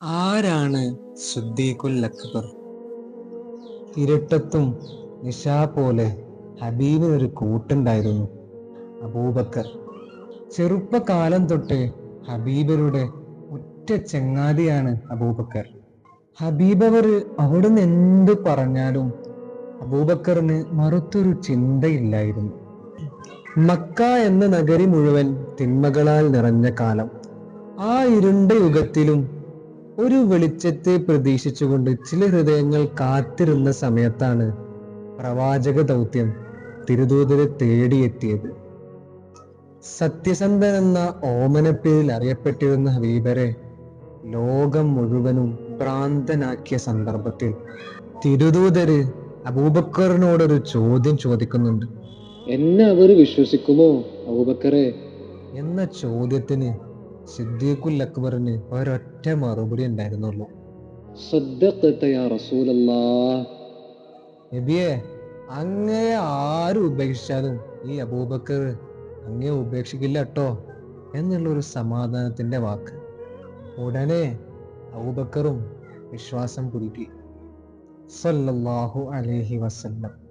ആരാണ് സിദ്ദീഖുൽ അക്ബർ? ഇരുട്ടത്തും നിശാ പോലെ ഹബീബിനൊരു കൂട്ടുണ്ടായിരുന്നു, അബൂബക്കർ. ചെറുപ്പകാലം തൊട്ട് ഹബീബരുടെ ഉറ്റ ചങ്ങാതിയാണ് അബൂബക്കർ. ഹബീബവർ അവിടുന്ന് എന്തു പറഞ്ഞാലും അബൂബക്കറിന് മറുത്തൊരു ചിന്തയില്ലായിരുന്നു. മക്ക എന്ന നഗരി മുഴുവൻ തിന്മകളാൽ നിറഞ്ഞ കാലം. ആ ഇരുണ്ട യുഗത്തിലും ഒരു വെളിച്ചത്തെ പ്രതീക്ഷിച്ചുകൊണ്ട് ചില ഹൃദയങ്ങൾ കാത്തിരുന്ന സമയത്താണ് പ്രവാചക ദൗത്യം തിരുദൂതരെ തേടിയെത്തിയത്. സത്യസന്ധൻ എന്ന ഓമനപ്പേരിൽ അറിയപ്പെട്ടിരുന്ന ഹബീബരെ ലോകം മുഴുവനും ഭ്രാന്തനാക്കിയ സന്ദർഭത്തിൽ തിരുദൂതര് അബൂബക്കറിനോടൊരു ചോദ്യം ചോദിക്കുന്നുണ്ട്. എന്നെ അവർ വിശ്വസിക്കുമോ അബൂബക്കറെ എന്ന ചോദ്യത്തിന് സിദ്ദീഖുൽ അക്ബറിന് ഒരൊറ്റ മറുപടി ഉണ്ടായിരുന്നുള്ളൂ. സദ്ദഖത യാ റസൂലല്ലാഹ്. നബിയെ, അങ്ങയെ ആരും ഉപേക്ഷിച്ചാലും ഈ അബൂബക്കർ അങ്ങയെ ഉപേക്ഷിക്കില്ല കേട്ടോ എന്നുള്ളൊരു സമാധാനത്തിന്റെ വാക്ക്. ഉടനെ അബൂബക്കറും വിശ്വാസം പുതുക്കി. സല്ലല്ലാഹു അലൈഹി വസല്ലം.